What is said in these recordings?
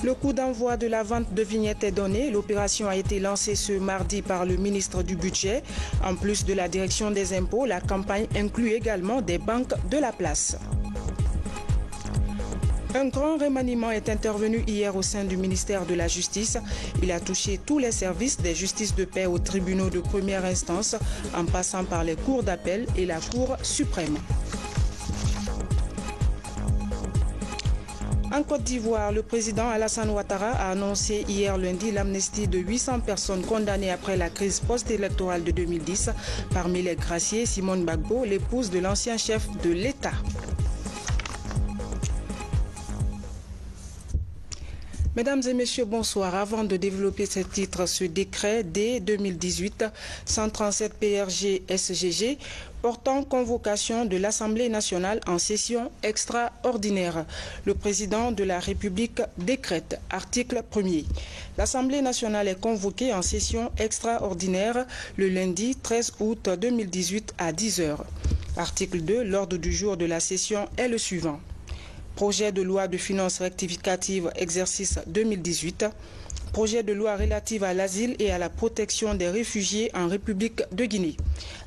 Le coup d'envoi de la vente de vignettes est donné. L'opération a été lancée ce mardi par le ministre du Budget. En plus de la direction des impôts, la campagne inclut également des banques de la place. Un grand remaniement est intervenu hier au sein du ministère de la Justice. Il a touché tous les services des justices de paix aux tribunaux de première instance, en passant par les cours d'appel et la Cour suprême. En Côte d'Ivoire, le président Alassane Ouattara a annoncé hier lundi l'amnistie de 800 personnes condamnées après la crise post-électorale de 2010. Parmi les graciés, Simone Gbagbo, l'épouse de l'ancien chef de l'État. Mesdames et messieurs, bonsoir. Avant de développer ce titre, ce décret dès 2018-137 PRG SGG portant convocation de l'Assemblée nationale en session extraordinaire. Le président de la République décrète, article 1er. L'Assemblée nationale est convoquée en session extraordinaire le lundi 13 août 2018 à 10 h. Article 2, l'ordre du jour de la session est le suivant. Projet de loi de finances rectificative exercice 2018. Projet de loi relative à l'asile et à la protection des réfugiés en République de Guinée.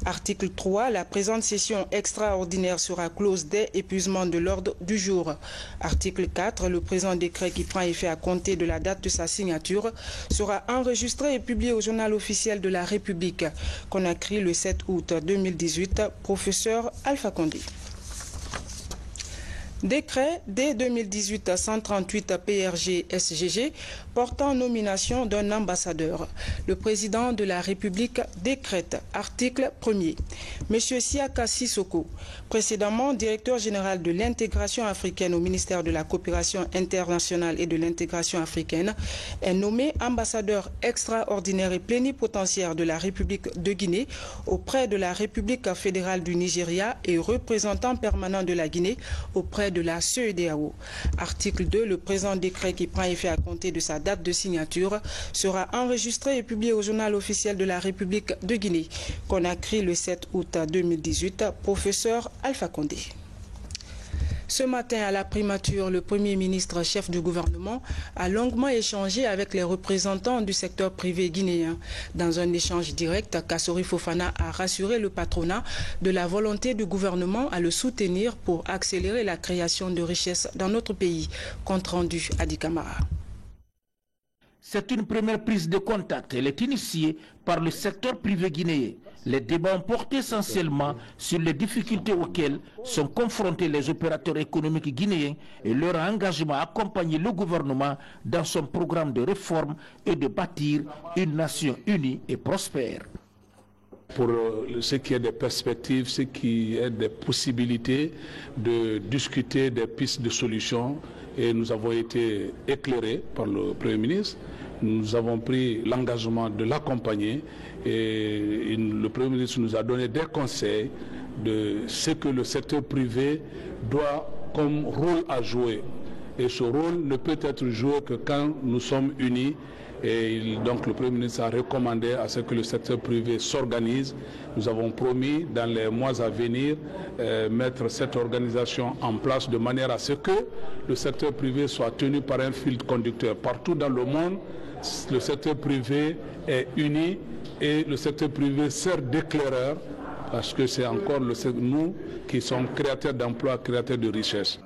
Article 3. La présente session extraordinaire sera close dès épuisement de l'ordre du jour. Article 4. Le présent décret qui prend effet à compter de la date de sa signature sera enregistré et publié au journal officiel de la République. Conakry le 7 août 2018. Professeur Alpha Condé. Décret dès 2018-138 PRG SGG portant nomination d'un ambassadeur. Le président de la République décrète, article 1er. Monsieur Siaka Sissoko, précédemment directeur général de l'intégration africaine au ministère de la coopération internationale et de l'intégration africaine, est nommé ambassadeur extraordinaire et plénipotentiaire de la République de Guinée auprès de la République fédérale du Nigeria et représentant permanent de la Guinée auprès de la CEDEAO. Article 2. Le présent décret qui prend effet à compter de sa date de signature sera enregistré et publié au journal officiel de la République de Guinée. Conakry le 7 août 2018. Professeur Alpha Condé. Ce matin, à la primature, le Premier ministre, chef du gouvernement, a longuement échangé avec les représentants du secteur privé guinéen. Dans un échange direct, Kassori Fofana a rassuré le patronat de la volonté du gouvernement à le soutenir pour accélérer la création de richesses dans notre pays. Compte rendu Adi Kamara. C'est une première prise de contact. Elle est initiée par le secteur privé guinéen. Les débats ont porté essentiellement sur les difficultés auxquelles sont confrontés les opérateurs économiques guinéens et leur engagement à accompagner le gouvernement dans son programme de réforme et de bâtir une nation unie et prospère. Pour ce qui est des perspectives, ce qui est des possibilités de discuter des pistes de solutions, et nous avons été éclairés par le Premier ministre. Nous avons pris l'engagement de l'accompagner et le Premier ministre nous a donné des conseils de ce que le secteur privé doit comme rôle à jouer. Et ce rôle ne peut être joué que quand nous sommes unis. Et donc le Premier ministre a recommandé à ce que le secteur privé s'organise. Nous avons promis dans les mois à venir mettre cette organisation en place de manière à ce que le secteur privé soit tenu par un fil conducteur. Partout dans le monde, le secteur privé est uni et le secteur privé sert d'éclaireur parce que c'est encore nous qui sommes créateurs d'emplois, créateurs de richesses.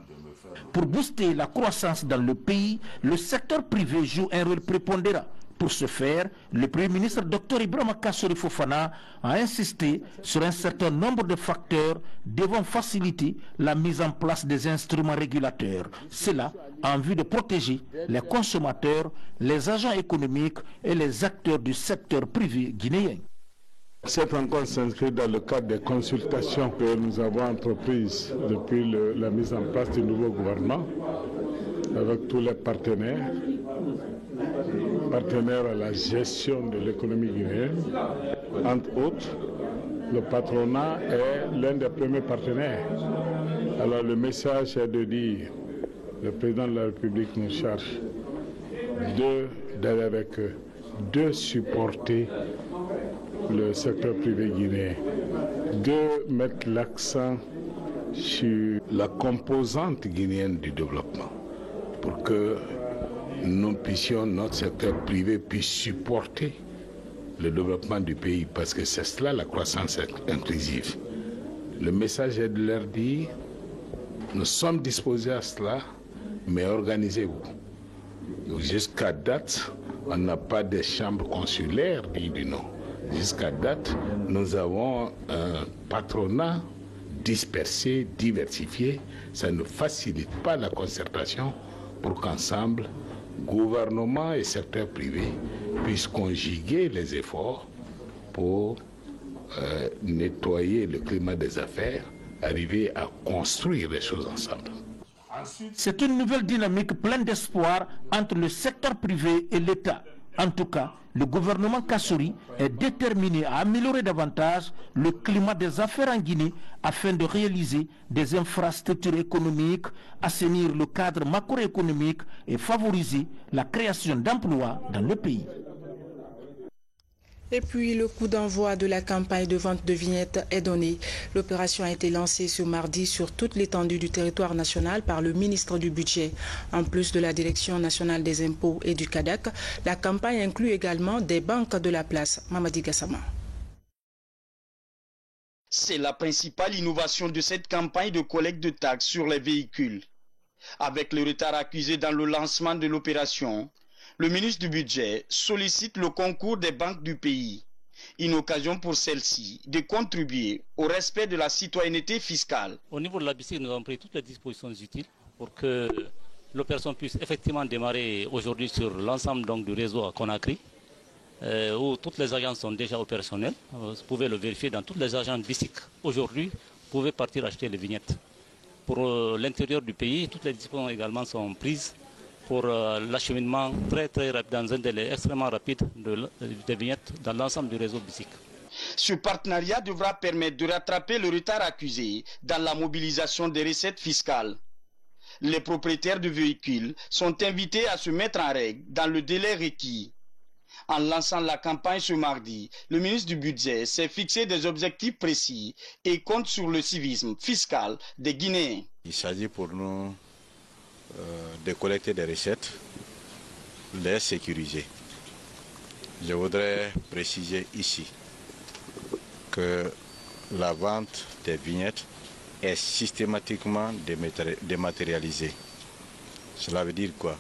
Pour booster la croissance dans le pays, le secteur privé joue un rôle prépondérant. Pour ce faire, le Premier ministre Dr Ibrahima Kassori Fofana a insisté sur un certain nombre de facteurs devant faciliter la mise en place des instruments régulateurs. Cela en vue de protéger les consommateurs, les agents économiques et les acteurs du secteur privé guinéen. Cette rencontre s'inscrit dans le cadre des consultations que nous avons entreprises depuis la mise en place du nouveau gouvernement avec tous les partenaires à la gestion de l'économie guinéenne. Entre autres, le patronat est l'un des premiers partenaires. Alors le message est de dire, le président de la République nous charge d'aller avec eux, de supporter le secteur privé guinéen de mettre l'accent sur la composante guinéenne du développement pour que nous puissions, notre secteur privé puisse supporter le développement du pays, parce que c'est cela la croissance inclusive. Le message est de leur dire, nous sommes disposés à cela, mais organisez-vous. Jusqu'à date, on n'a pas de chambre consulaire du nom. Jusqu'à date, nous avons un patronat dispersé, diversifié. Ça ne facilite pas la concertation pour qu'ensemble, gouvernement et secteur privé puissent conjuguer les efforts pour nettoyer le climat des affaires, arriver à construire les choses ensemble. C'est une nouvelle dynamique pleine d'espoir entre le secteur privé et l'État. En tout cas, le gouvernement Kassory est déterminé à améliorer davantage le climat des affaires en Guinée afin de réaliser des infrastructures économiques, assainir le cadre macroéconomique et favoriser la création d'emplois dans le pays. Et puis, le coup d'envoi de la campagne de vente de vignettes est donné. L'opération a été lancée ce mardi sur toute l'étendue du territoire national par le ministre du Budget. En plus de la Direction nationale des impôts et du CADAC, la campagne inclut également des banques de la place. Mamadi Gassama. C'est la principale innovation de cette campagne de collecte de taxes sur les véhicules. Avec le retard accusé dans le lancement de l'opération, le ministre du Budget sollicite le concours des banques du pays. Une occasion pour celles-ci de contribuer au respect de la citoyenneté fiscale. Au niveau de la BICIC, nous avons pris toutes les dispositions utiles pour que l'opération puisse effectivement démarrer aujourd'hui sur l'ensemble du réseau à Conakry, où toutes les agences sont déjà opérationnelles. Vous pouvez le vérifier dans toutes les agences BICIC. Aujourd'hui, vous pouvez partir acheter les vignettes. Pour l'intérieur du pays, toutes les dispositions également sont prises pour l'acheminement très rapide, dans un délai extrêmement rapide des vignettes dans l'ensemble du réseau BICIC. Ce partenariat devra permettre de rattraper le retard accusé dans la mobilisation des recettes fiscales. Les propriétaires de véhicules sont invités à se mettre en règle dans le délai requis. En lançant la campagne ce mardi, le ministre du Budget s'est fixé des objectifs précis et compte sur le civisme fiscal des Guinéens. Il s'agit pour nous de collecter des recettes, les sécuriser. Je voudrais préciser ici que la vente des vignettes est systématiquement dématérialisée. Cela veut dire quoi?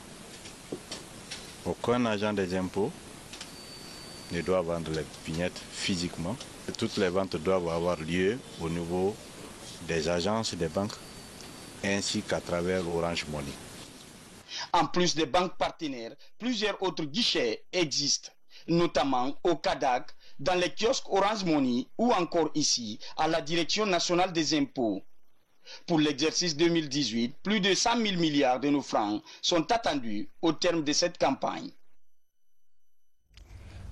Aucun agent des impôts ne doit vendre les vignettes physiquement. Toutes les ventes doivent avoir lieu au niveau des agences des banques ainsi qu'à travers Orange Money. En plus des banques partenaires, plusieurs autres guichets existent, notamment au CADAC, dans les kiosques Orange Money ou encore ici, à la Direction nationale des impôts. Pour l'exercice 2018, plus de 100 000 milliards de nos francs sont attendus au terme de cette campagne.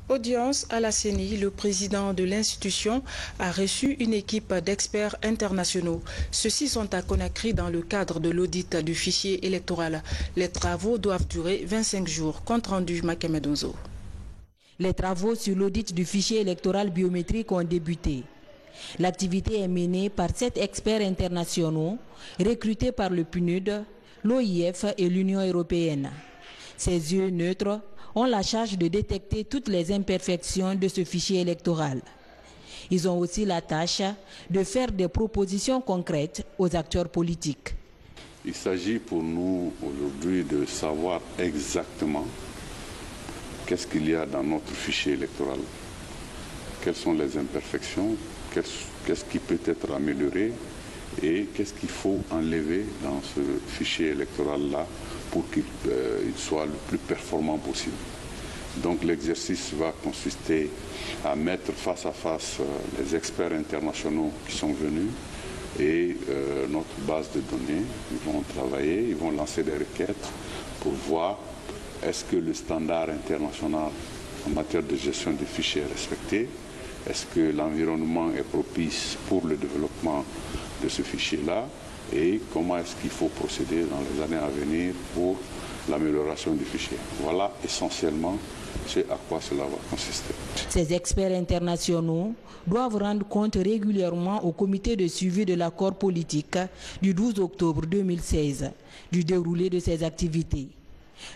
Audience à la CENI, le président de l'institution a reçu une équipe d'experts internationaux. Ceux-ci sont à Conakry dans le cadre de l'audit du fichier électoral. Les travaux doivent durer 25 jours. Compte rendu Makemedonzo. Les travaux sur l'audit du fichier électoral biométrique ont débuté. L'activité est menée par 7 experts internationaux recrutés par le PNUD, l'OIF et l'Union européenne. Ces yeux neutres ont la charge de détecter toutes les imperfections de ce fichier électoral. Ils ont aussi la tâche de faire des propositions concrètes aux acteurs politiques. Il s'agit pour nous aujourd'hui de savoir exactement qu'est-ce qu'il y a dans notre fichier électoral, quelles sont les imperfections, qu'est-ce qui peut être amélioré et qu'est-ce qu'il faut enlever dans ce fichier électoral-là pour qu'il soit le plus performant possible. Donc l'exercice va consister à mettre face à face les experts internationaux qui sont venus et notre base de données. Ils vont travailler, ils vont lancer des requêtes pour voir est-ce que le standard international en matière de gestion des fichiers est respecté, est-ce que l'environnement est propice pour le développement de ce fichier-là, et comment est-ce qu'il faut procéder dans les années à venir pour l'amélioration du fichier. Voilà essentiellement ce à quoi cela va consister. Ces experts internationaux doivent rendre compte régulièrement au comité de suivi de l'accord politique du 12 octobre 2016 du déroulé de ces activités.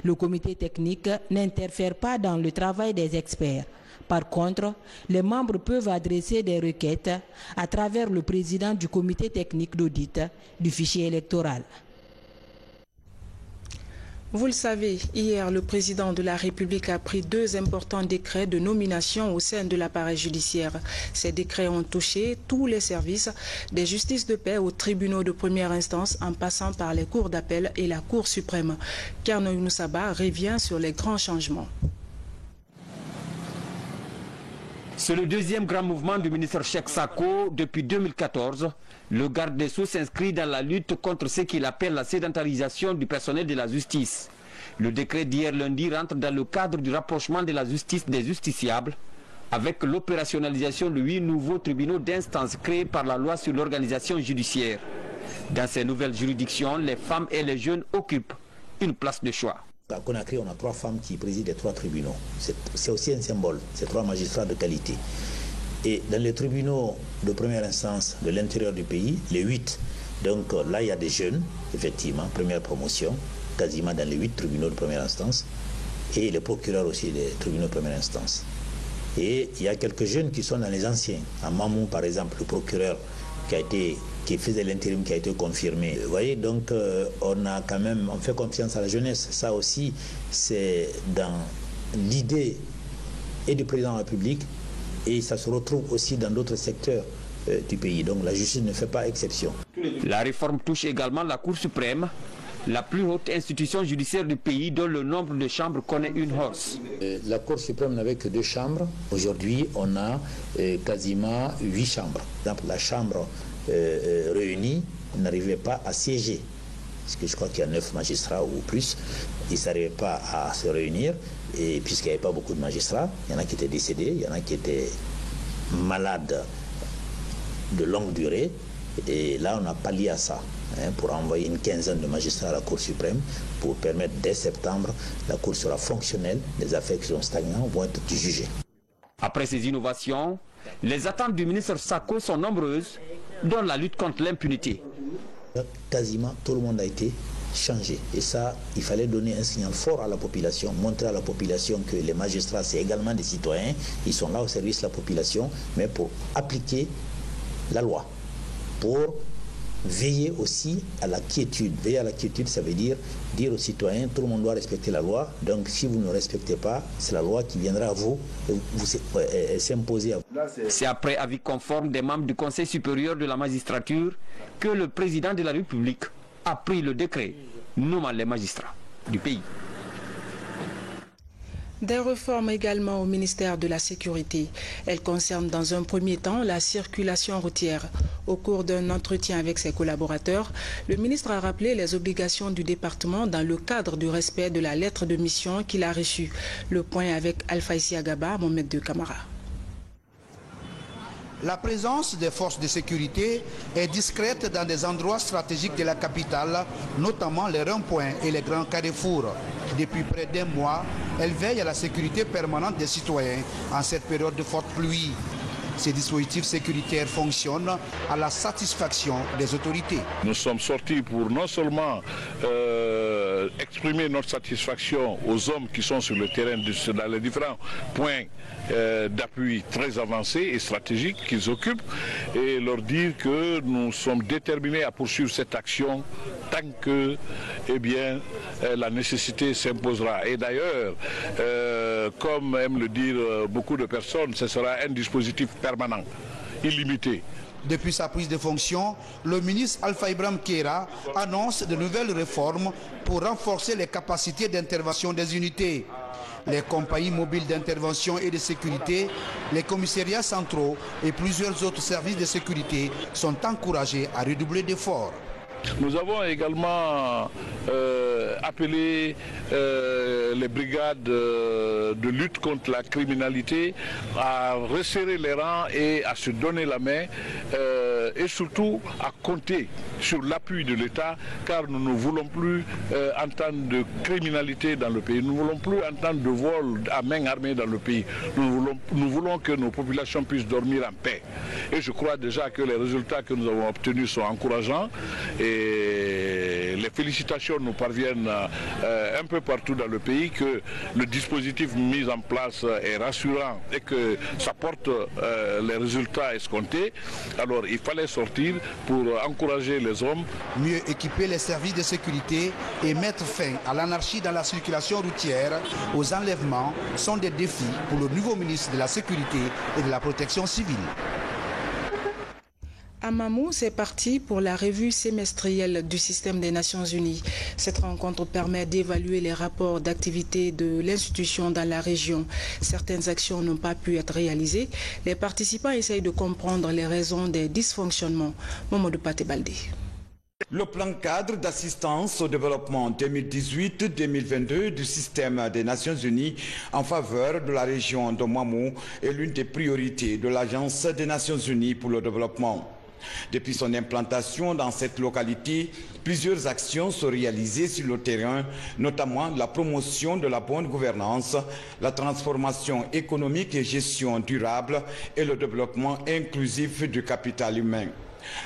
Le comité technique n'interfère pas dans le travail des experts. Par contre, les membres peuvent adresser des requêtes à travers le président du comité technique d'audit du fichier électoral. Vous le savez, hier, le président de la République a pris 2 importants décrets de nomination au sein de l'appareil judiciaire. Ces décrets ont touché tous les services des justices de paix aux tribunaux de première instance en passant par les cours d'appel et la Cour suprême. Kerno Younoussaba revient sur les grands changements. C'est le 2e grand mouvement du ministre Cheikh Sako depuis 2014. Le garde des Sceaux s'inscrit dans la lutte contre ce qu'il appelle la sédentarisation du personnel de la justice. Le décret d'hier lundi rentre dans le cadre du rapprochement de la justice des justiciables avec l'opérationnalisation de 8 nouveaux tribunaux d'instance créés par la loi sur l'organisation judiciaire. Dans ces nouvelles juridictions, les femmes et les jeunes occupent une place de choix. À Conakry, on a 3 femmes qui président les 3 tribunaux. C'est aussi un symbole, c'est 3 magistrats de qualité. Et dans les tribunaux de première instance de l'intérieur du pays, les 8, donc là il y a des jeunes, effectivement, première promotion, quasiment dans les 8 tribunaux de première instance, et les procureurs aussi des tribunaux de première instance. Et il y a quelques jeunes qui sont dans les anciens. À Mamou, par exemple, le procureur qui faisait l'intérim, qui a été confirmé. Vous voyez, donc on fait confiance à la jeunesse. Ça aussi, c'est dans l'idée et du président de la République, et ça se retrouve aussi dans d'autres secteurs du pays. Donc la justice ne fait pas exception. La réforme touche également la Cour suprême, la plus haute institution judiciaire du pays dont le nombre de chambres connaît une hausse. La Cour suprême n'avait que 2 chambres. Aujourd'hui, on a quasiment 8 chambres. Par exemple, la chambre réunie n'arrivait pas à siéger. Parce que je crois qu'il y a 9 magistrats ou plus. Ils ne s'arrivaient pas à se réunir. Et puisqu'il n'y avait pas beaucoup de magistrats, il y en a qui étaient décédés, il y en a qui étaient malades de longue durée. Et là, on a pallié à ça, pour envoyer une quinzaine de magistrats à la Cour suprême pour permettre dès septembre, la Cour sera fonctionnelle, les affaires qui sont stagnantes vont être jugées. Après ces innovations, les attentes du ministre Sako sont nombreuses, dont la lutte contre l'impunité. Quasiment tout le monde a été changé. Et ça, il fallait donner un signal fort à la population, montrer à la population que les magistrats, c'est également des citoyens, ils sont là au service de la population, mais pour appliquer la loi, pour veiller aussi à la quiétude. Veiller à la quiétude, ça veut dire aux citoyens, tout le monde doit respecter la loi, donc si vous ne respectez pas, c'est la loi qui viendra à vous, s'imposer à vous. C'est après avis conforme des membres du Conseil supérieur de la magistrature que le président de la République a pris le décret nommant les magistrats du pays. Des réformes également au ministère de la Sécurité. Elles concernent dans un premier temps la circulation routière. Au cours d'un entretien avec ses collaborateurs, le ministre a rappelé les obligations du département dans le cadre du respect de la lettre de mission qu'il a reçue. Le point avec Alpha Isiagaba, Mohamed de Camara. La présence des forces de sécurité est discrète dans des endroits stratégiques de la capitale, notamment les ronds-points et les grands carrefours. Depuis près d'1 mois, elle veille à la sécurité permanente des citoyens en cette période de forte pluie. Ces dispositifs sécuritaires fonctionnent à la satisfaction des autorités. Nous sommes sortis pour non seulement exprimer notre satisfaction aux hommes qui sont sur le terrain dans les différents points d'appui très avancés et stratégiques qu'ils occupent et leur dire que nous sommes déterminés à poursuivre cette action tant que la nécessité s'imposera. Et d'ailleurs, comme aiment le dire beaucoup de personnes, ce sera un dispositif permanent, illimité. Depuis sa prise de fonction, le ministre Alpha Ibrahim Keïta annonce de nouvelles réformes pour renforcer les capacités d'intervention des unités. Les compagnies mobiles d'intervention et de sécurité, les commissariats centraux et plusieurs autres services de sécurité sont encouragés à redoubler d'efforts. Nous avons également appeler les brigades de lutte contre la criminalité à resserrer les rangs et à se donner la main et surtout à compter sur l'appui de l'État, car nous ne voulons plus entendre de criminalité dans le pays, nous ne voulons plus entendre de vol à main armée dans le pays, nous voulons que nos populations puissent dormir en paix. Et je crois déjà que les résultats que nous avons obtenus sont encourageants et les félicitations nous parviennent un peu partout dans le pays, que le dispositif mis en place est rassurant et que ça porte les résultats escomptés. Alors il fallait sortir pour encourager les hommes. Mieux équiper les services de sécurité et mettre fin à l'anarchie dans la circulation routière, aux enlèvements, sont des défis pour le nouveau ministre de la Sécurité et de la Protection civile. À Mamou, c'est parti pour la revue semestrielle du système des Nations Unies. Cette rencontre permet d'évaluer les rapports d'activité de l'institution dans la région. Certaines actions n'ont pas pu être réalisées. Les participants essayent de comprendre les raisons des dysfonctionnements. Mamadou Paté Baldé. Le plan cadre d'assistance au développement 2018-2022 du système des Nations Unies en faveur de la région de Mamou est l'une des priorités de l'Agence des Nations Unies pour le développement. Depuis son implantation dans cette localité, plusieurs actions sont réalisées sur le terrain, notamment la promotion de la bonne gouvernance, la transformation économique et gestion durable et le développement inclusif du capital humain.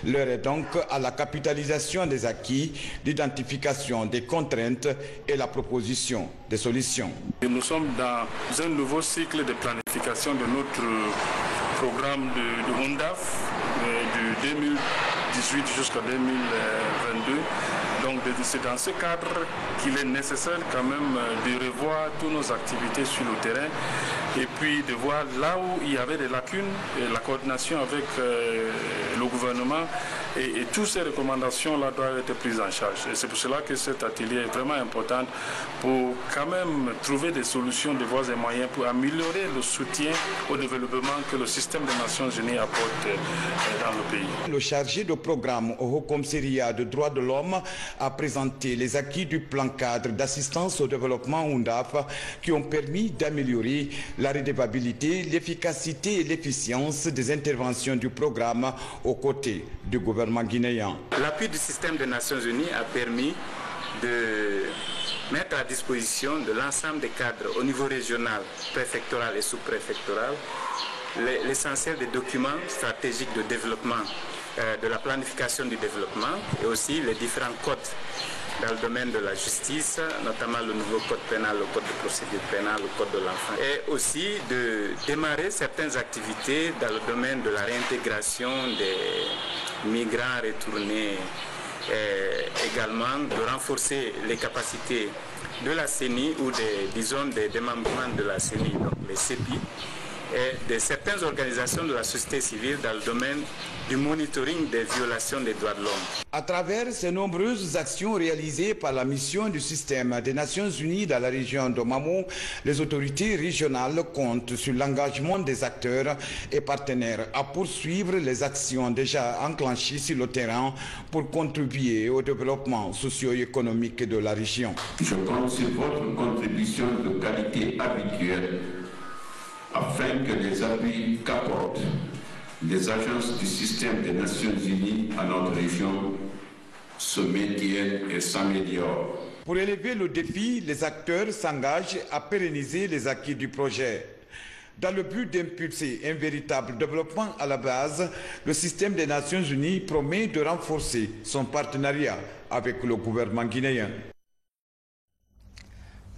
L'heure est donc à la capitalisation des acquis, l'identification des contraintes et la proposition des solutions. Nous sommes dans un nouveau cycle de planification de notre programme de UNDAF du 2018 jusqu'à 2022. Donc c'est dans ce cadre qu'il est nécessaire quand même de revoir toutes nos activités sur le terrain et puis de voir là où il y avait des lacunes, et la coordination avec le gouvernement et toutes ces recommandations-là doivent être prises en charge. Et c'est pour cela que cet atelier est vraiment important pour quand même trouver des solutions, des voies et moyens pour améliorer le soutien au développement que le système des Nations Unies apporte dans le pays. Le chargé de programme au Haut Commissariat des droits de l'homme a présenté les acquis du plan cadre d'assistance au développement UNDAF qui ont permis d'améliorer la redevabilité, l'efficacité et l'efficience des interventions du programme aux côtés du gouvernement guinéen. L'appui du système des Nations Unies a permis de mettre à disposition de l'ensemble des cadres au niveau régional, préfectoral et sous-préfectoral l'essentiel des documents stratégiques de développement, de la planification du développement et aussi les différents codes dans le domaine de la justice, notamment le nouveau code pénal, le code de procédure pénale, le code de l'enfant. Et aussi de démarrer certaines activités dans le domaine de la réintégration des migrants retournés, et également de renforcer les capacités de la CENI ou des démembrements de la CENI, donc les CEPI, et de certaines organisations de la société civile dans le domaine du monitoring des violations des droits de l'homme. À travers ces nombreuses actions réalisées par la mission du système des Nations Unies dans la région de Mamou, les autorités régionales comptent sur l'engagement des acteurs et partenaires à poursuivre les actions déjà enclenchées sur le terrain pour contribuer au développement socio-économique de la région. Je compte sur votre contribution de qualité habituelle afin que les appuis qu'apportent les agences du système des Nations Unies à notre région se maintiennent et s'améliorent. Pour élever le défi, les acteurs s'engagent à pérenniser les acquis du projet. Dans le but d'impulser un véritable développement à la base, le système des Nations Unies promet de renforcer son partenariat avec le gouvernement guinéen.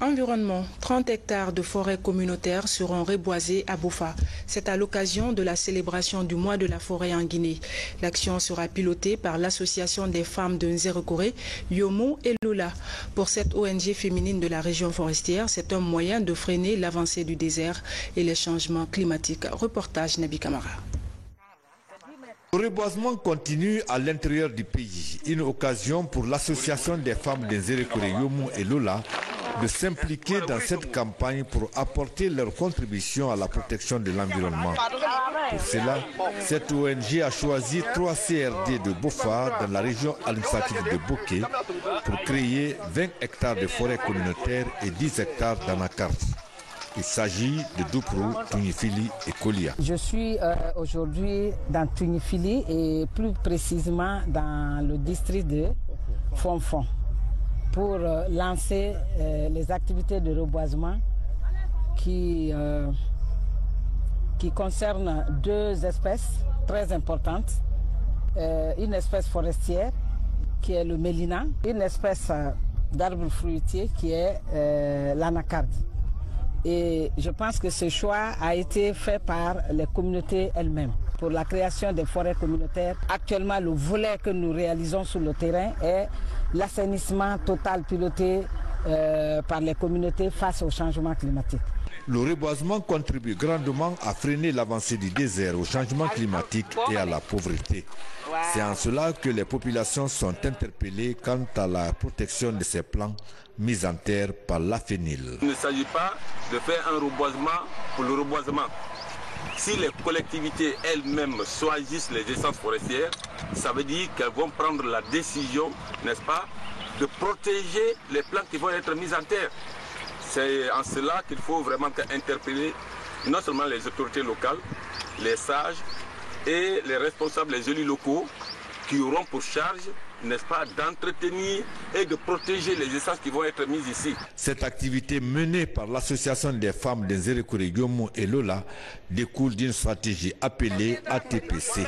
Environnement, 30 hectares de forêts communautaires seront reboisés à Boufa. C'est à l'occasion de la célébration du mois de la forêt en Guinée. L'action sera pilotée par l'association des femmes de Nzérekoré, Yomo et Lula. Pour cette ONG féminine de la région forestière, c'est un moyen de freiner l'avancée du désert et les changements climatiques. Reportage Nabi Kamara. Le reboisement continue à l'intérieur du pays. Une occasion pour l'association des femmes de Nzérekoré, Yomo et Lula de s'impliquer dans cette campagne pour apporter leur contribution à la protection de l'environnement. Pour cela, cette ONG a choisi 3 CRD de Bofa dans la région administrative de Boké pour créer 20 hectares de forêts communautaires et 10 hectares d'Anakart. Il s'agit de Douprou, Tunifili et Kolia. Je suis aujourd'hui dans Tunifili et plus précisément dans le district de Fonfon pour lancer les activités de reboisement qui concernent 2 espèces très importantes. Une espèce forestière qui est le mélina, une espèce d'arbre fruitier qui est l'anacarde. Et je pense que ce choix a été fait par les communautés elles-mêmes pour la création des forêts communautaires. Actuellement, le volet que nous réalisons sur le terrain est l'assainissement total piloté par les communautés face au changement climatique. Le reboisement contribue grandement à freiner l'avancée du désert au changement climatique et à la pauvreté. C'est en cela que les populations sont interpellées quant à la protection de ces plants mis en terre par l'AFENIL. Il ne s'agit pas de faire un reboisement pour le reboisement. Si les collectivités elles-mêmes choisissent les essences forestières, ça veut dire qu'elles vont prendre la décision, n'est-ce pas, de protéger les plants qui vont être mis en terre. C'est en cela qu'il faut vraiment interpeller non seulement les autorités locales, les sages et les responsables, les élus locaux qui auront pour charge, n'est-ce pas, d'entretenir et de protéger les essences qui vont être mises ici. Cette activité menée par l'association des femmes d'Nzerekure Yomo et Lola découle d'une stratégie appelée ATPC,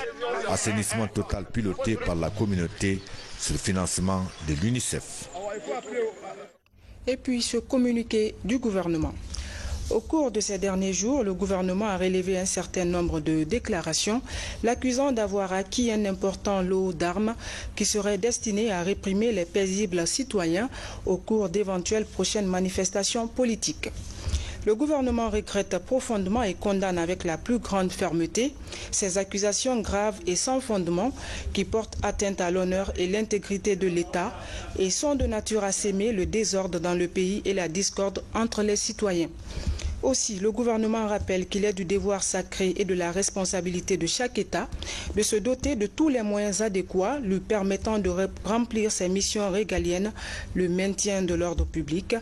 assainissement total piloté par la communauté sur le financement de l'UNICEF. Et puis ce communiqué du gouvernement. Au cours de ces derniers jours, le gouvernement a relevé un certain nombre de déclarations l'accusant d'avoir acquis un important lot d'armes qui seraient destinées à réprimer les paisibles citoyens au cours d'éventuelles prochaines manifestations politiques. Le gouvernement regrette profondément et condamne avec la plus grande fermeté ces accusations graves et sans fondement qui portent atteinte à l'honneur et l'intégrité de l'État et sont de nature à s'aimer le désordre dans le pays et la discorde entre les citoyens. Aussi, le gouvernement rappelle qu'il est du devoir sacré et de la responsabilité de chaque État de se doter de tous les moyens adéquats lui permettant de remplir ses missions régaliennes, le maintien de l'ordre public,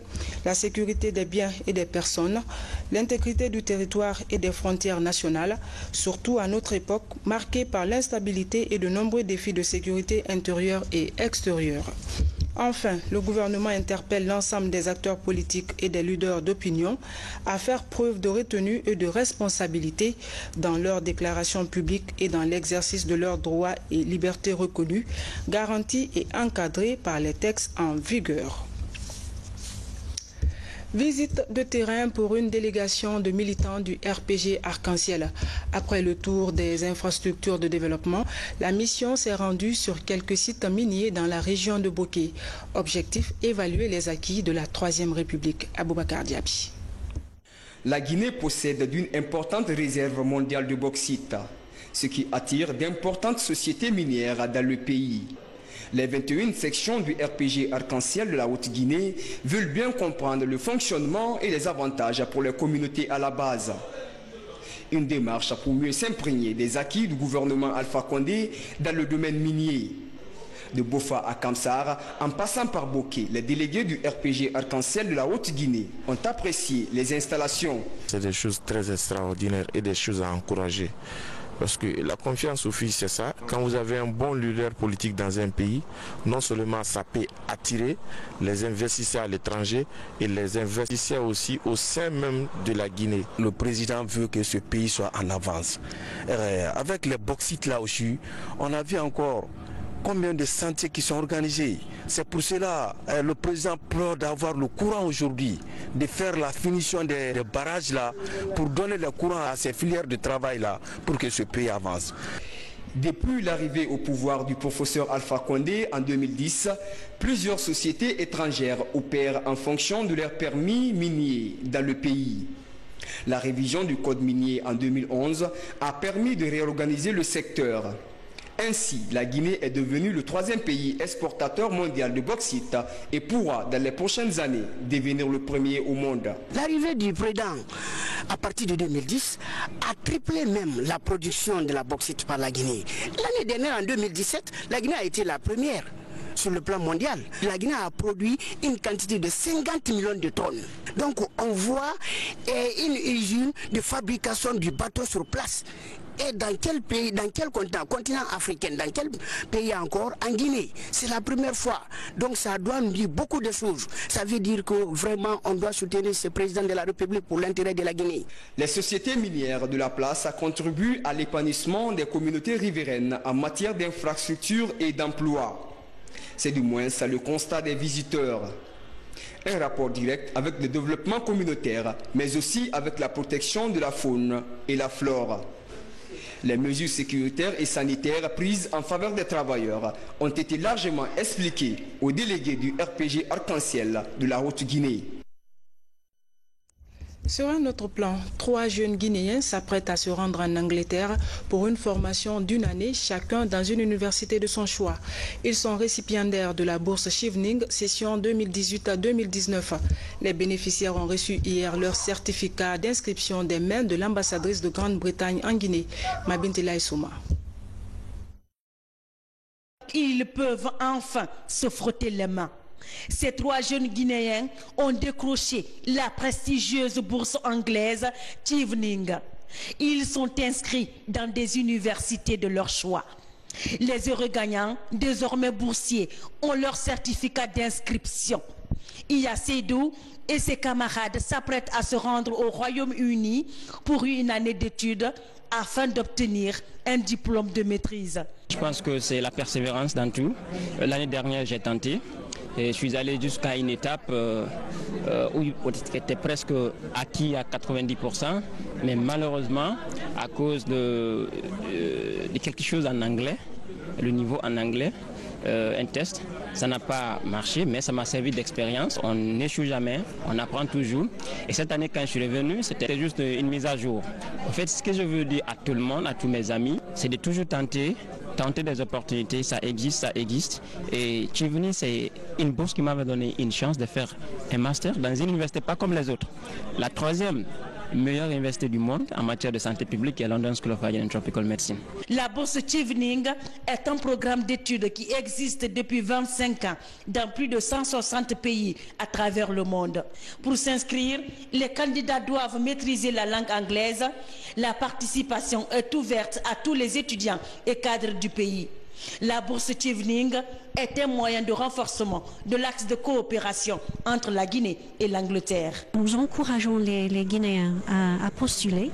la sécurité des biens et des personnes, l'intégrité du territoire et des frontières nationales, surtout à notre époque marquée par l'instabilité et de nombreux défis de sécurité intérieure et extérieure. Enfin, le gouvernement interpelle l'ensemble des acteurs politiques et des leaders d'opinion à faire preuve de retenue et de responsabilité dans leurs déclarations publiques et dans l'exercice de leurs droits et libertés reconnus, garantis et encadrés par les textes en vigueur. Visite de terrain pour une délégation de militants du RPG Arc-en-Ciel. Après le tour des infrastructures de développement, la mission s'est rendue sur quelques sites miniers dans la région de Boké. Objectif, évaluer les acquis de la Troisième République. Aboubakar Diaby. La Guinée possède d'une importante réserve mondiale de bauxite, ce qui attire d'importantes sociétés minières dans le pays. Les 21 sections du RPG Arc-en-Ciel de la Haute-Guinée veulent bien comprendre le fonctionnement et les avantages pour les communautés à la base. Une démarche pour mieux s'imprégner des acquis du gouvernement Alpha Condé dans le domaine minier. De Bofa à Kamsar, en passant par Boké, les délégués du RPG Arc-en-Ciel de la Haute-Guinée ont apprécié les installations. C'est des choses très extraordinaires et des choses à encourager. Parce que la confiance au fils, c'est ça. Quand vous avez un bon leader politique dans un pays, non seulement ça peut attirer les investisseurs à l'étranger et les investisseurs aussi au sein même de la Guinée. Le président veut que ce pays soit en avance. Avec les bauxites là aussi, on a vu encore combien de sentiers qui sont organisés. C'est pour cela le président pleure d'avoir le courant aujourd'hui, de faire la finition des barrages là, pour donner le courant à ces filières de travail là, pour que ce pays avance. Depuis l'arrivée au pouvoir du professeur Alpha Condé en 2010, plusieurs sociétés étrangères opèrent en fonction de leurs permis miniers dans le pays. La révision du code minier en 2011 a permis de réorganiser le secteur. Ainsi, la Guinée est devenue le 3e pays exportateur mondial de bauxite et pourra, dans les prochaines années, devenir le premier au monde. L'arrivée du président à partir de 2010 a triplé même la production de la bauxite par la Guinée. L'année dernière, en 2017, la Guinée a été la première sur le plan mondial. La Guinée a produit une quantité de 50 millions de tonnes. Donc on voit une usine de fabrication du bateau sur place. Et dans quel pays, dans quel continent africain, dans quel pays encore? En Guinée. C'est la première fois. Donc ça doit nous dire beaucoup de choses. Ça veut dire que vraiment on doit soutenir ce président de la République pour l'intérêt de la Guinée. Les sociétés minières de la place contribuent à l'épanouissement des communautés riveraines en matière d'infrastructures et d'emploi. C'est du moins ça le constat des visiteurs. Un rapport direct avec le développement communautaire, mais aussi avec la protection de la faune et la flore. Les mesures sécuritaires et sanitaires prises en faveur des travailleurs ont été largement expliquées aux délégués du RPG Arc-en-Ciel de la Haute-Guinée. Sur un autre plan, 3 jeunes Guinéens s'apprêtent à se rendre en Angleterre pour une formation d'1 année chacun dans une université de son choix. Ils sont récipiendaires de la bourse Chevening, session 2018 à 2019. Les bénéficiaires ont reçu hier leur certificat d'inscription des mains de l'ambassadrice de Grande-Bretagne en Guinée, Mabintela Issouma. Ils peuvent enfin se frotter les mains. Ces 3 jeunes Guinéens ont décroché la prestigieuse bourse anglaise Chevening. Ils sont inscrits dans des universités de leur choix. Les heureux gagnants, désormais boursiers, ont leur certificat d'inscription. Iya Seydou et ses camarades s'apprêtent à se rendre au Royaume-Uni pour une année d'études afin d'obtenir un diplôme de maîtrise. Je pense que c'est la persévérance dans tout. L'année dernière, j'ai tenté. Et je suis allé jusqu'à une étape où était presque acquis à 90%, mais malheureusement, à cause de quelque chose en anglais, le niveau en anglais, un test, ça n'a pas marché, mais ça m'a servi d'expérience. On n'échoue jamais, on apprend toujours. Et cette année, quand je suis revenu, c'était juste une mise à jour. En fait, ce que je veux dire à tout le monde, à tous mes amis, c'est de toujours tenter des opportunités, ça existe. Et Chevening, c'est une bourse qui m'avait donné une chance de faire un master dans une université pas comme les autres. La 3e meilleure université du monde en matière de santé publique est London School of Hygiene and Tropical Medicine. La bourse Chevening est un programme d'études qui existe depuis 25 ans dans plus de 160 pays à travers le monde. Pour s'inscrire, les candidats doivent maîtriser la langue anglaise. La participation est ouverte à tous les étudiants et cadres du pays. La bourse Chevening est un moyen de renforcement de l'axe de coopération entre la Guinée et l'Angleterre. Nous encourageons les Guinéens à postuler.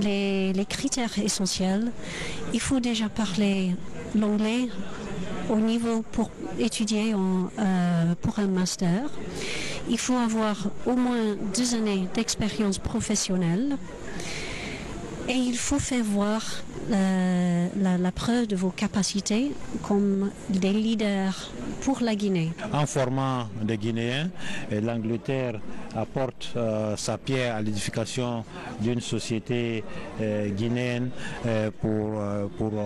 Les critères essentiels, il faut déjà parler l'anglais au niveau pour étudier pour un master. Il faut avoir au moins 2 années d'expérience professionnelle. Et il faut faire voir la preuve de vos capacités comme des leaders pour la Guinée. En formant des Guinéens, l'Angleterre apporte sa pierre à l'édification d'une société guinéenne pour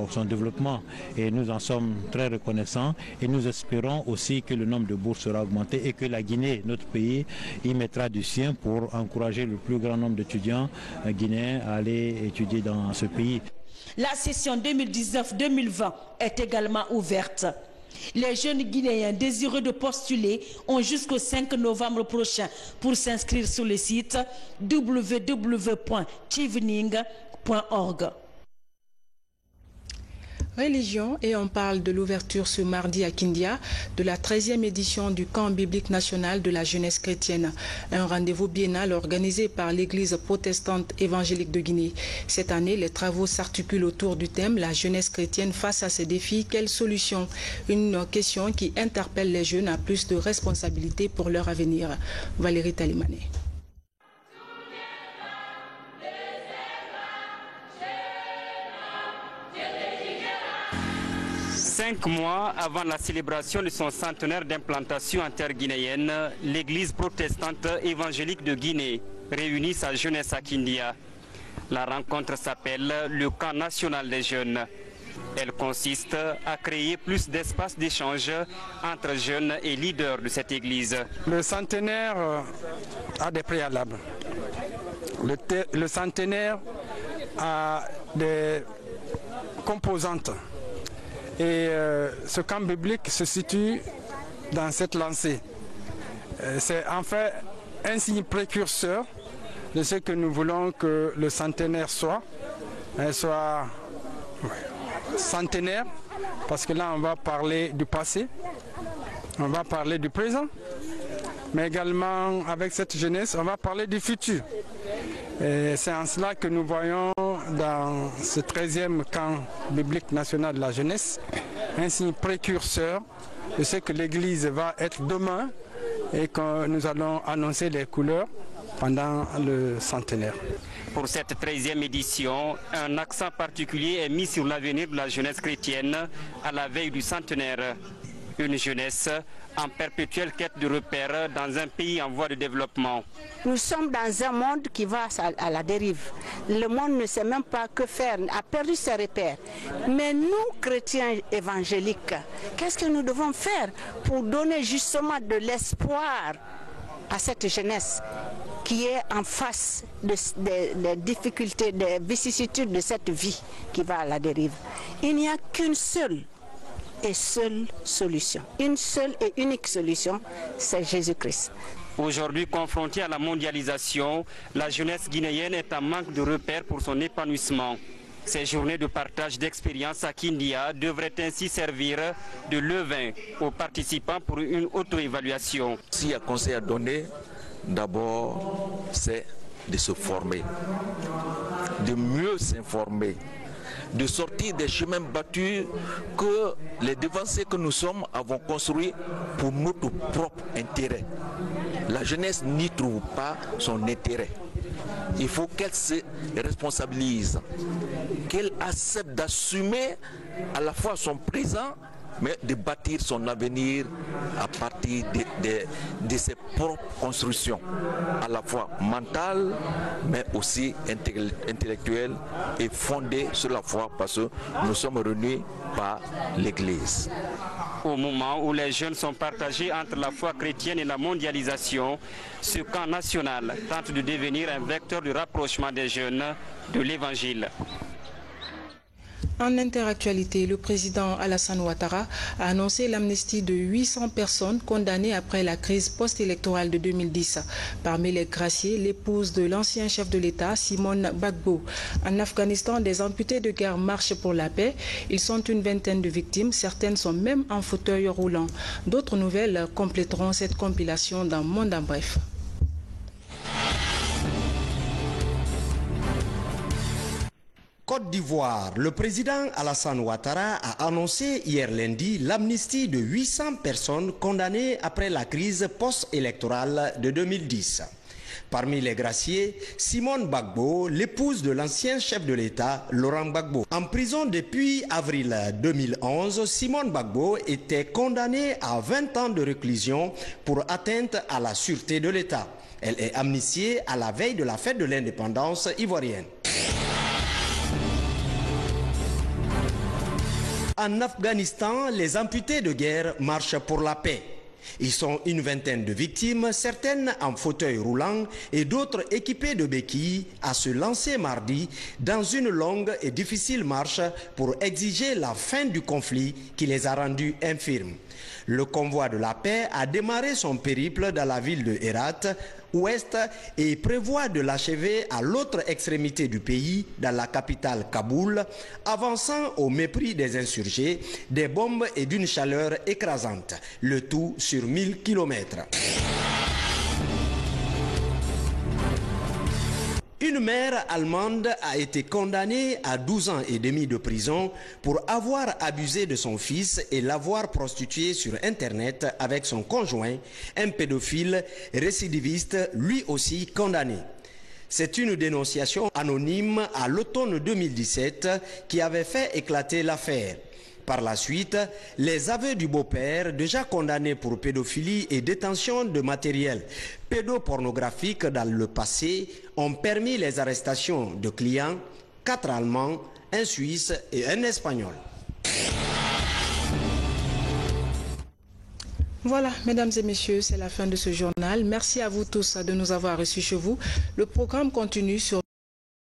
son développement. Et nous en sommes très reconnaissants et nous espérons aussi que le nombre de bourses sera augmenté et que la Guinée, notre pays, y mettra du sien pour encourager le plus grand nombre d'étudiants guinéens à aller étudier dans ce pays. La session 2019-2020 est également ouverte. Les jeunes Guinéens désireux de postuler ont jusqu'au 5 novembre prochain pour s'inscrire sur le site www.chevening.org. Religion, et on parle de l'ouverture ce mardi à Kindia de la 13e édition du camp biblique national de la jeunesse chrétienne, un rendez-vous biennal organisé par l'église protestante évangélique de Guinée. Cette année, les travaux s'articulent autour du thème « La jeunesse chrétienne face à ces défis, quelles solutions ?» Une question qui interpelle les jeunes à plus de responsabilités pour leur avenir. Valérie Talimane. 5 mois avant la célébration de son centenaire d'implantation en terre guinéenne, l'église protestante évangélique de Guinée réunit sa jeunesse à Kindia. La rencontre s'appelle le camp national des jeunes. Elle consiste à créer plus d'espaces d'échange entre jeunes et leaders de cette église. Le centenaire a des préalables. Le centenaire a des composantes. Et ce camp biblique se situe dans cette lancée. C'est en fait un signe précurseur de ce que nous voulons que le centenaire soit. Soit centenaire, parce que là on va parler du passé, on va parler du présent, mais également avec cette jeunesse, on va parler du futur. Et c'est en cela que nous voyons dans ce 13e camp biblique national de la jeunesse un signe précurseur de ce que l'Église va être demain et que nous allons annoncer les couleurs pendant le centenaire. Pour cette 13e édition, un accent particulier est mis sur l'avenir de la jeunesse chrétienne à la veille du centenaire. Une jeunesse en perpétuelle quête de repères dans un pays en voie de développement. Nous sommes dans un monde qui va à la dérive. Le monde ne sait même pas que faire, a perdu ses repères. Mais nous, chrétiens évangéliques, qu'est-ce que nous devons faire pour donner justement de l'espoir à cette jeunesse qui est en face des difficultés, des vicissitudes de cette vie qui va à la dérive? Il n'y a qu'une seule solution. Une seule et unique solution, c'est Jésus-Christ. Aujourd'hui confrontée à la mondialisation, la jeunesse guinéenne est en manque de repères pour son épanouissement. Ces journées de partage d'expériences à Kindia devraient ainsi servir de levain aux participants pour une auto-évaluation. S'il y a un conseil à donner, d'abord, c'est de se former, de mieux s'informer, de sortir des chemins battus que les devanciers que nous sommes avons construits pour notre propre intérêt. La jeunesse n'y trouve pas son intérêt. Il faut qu'elle se responsabilise, qu'elle accepte d'assumer à la fois son présent, mais de bâtir son avenir à partir de ses propres constructions, à la fois mentales, mais aussi intellectuelles et fondées sur la foi, parce que nous sommes réunis par l'Église. Au moment où les jeunes sont partagés entre la foi chrétienne et la mondialisation, ce camp national tente de devenir un vecteur de rapprochement des jeunes de l'Évangile. En interactualité, le président Alassane Ouattara a annoncé l'amnistie de 800 personnes condamnées après la crise post-électorale de 2010. Parmi les graciés, l'épouse de l'ancien chef de l'État, Simone Gbagbo. En Afghanistan, des amputés de guerre marchent pour la paix. Ils sont une vingtaine de victimes, certaines sont même en fauteuil roulant. D'autres nouvelles compléteront cette compilation dans Monde en bref. Côte d'Ivoire, le président Alassane Ouattara a annoncé hier lundi l'amnistie de 800 personnes condamnées après la crise post-électorale de 2010. Parmi les graciés, Simone Gbagbo, l'épouse de l'ancien chef de l'État, Laurent Gbagbo. En prison depuis avril 2011, Simone Gbagbo était condamnée à 20 ans de réclusion pour atteinte à la sûreté de l'État. Elle est amnistiée à la veille de la fête de l'indépendance ivoirienne. En Afghanistan, les amputés de guerre marchent pour la paix. Ils sont une vingtaine de victimes, certaines en fauteuil roulant et d'autres équipées de béquilles, à se lancer mardi dans une longue et difficile marche pour exiger la fin du conflit qui les a rendus infirmes. Le convoi de la paix a démarré son périple dans la ville de Herat, ouest, et prévoit de l'achever à l'autre extrémité du pays, dans la capitale Kaboul, avançant au mépris des insurgés, des bombes et d'une chaleur écrasante, le tout sur 1000 km. Une mère allemande a été condamnée à 12 ans et demi de prison pour avoir abusé de son fils et l'avoir prostitué sur Internet avec son conjoint, un pédophile récidiviste lui aussi condamné. C'est une dénonciation anonyme à l'automne 2017 qui avait fait éclater l'affaire. Par la suite, les aveux du beau-père, déjà condamné pour pédophilie et détention de matériel pédopornographique dans le passé, ont permis les arrestations de clients, 4 Allemands, un Suisse et un Espagnol. Voilà, mesdames et messieurs, c'est la fin de ce journal. Merci à vous tous de nous avoir reçus chez vous. Le programme continue sur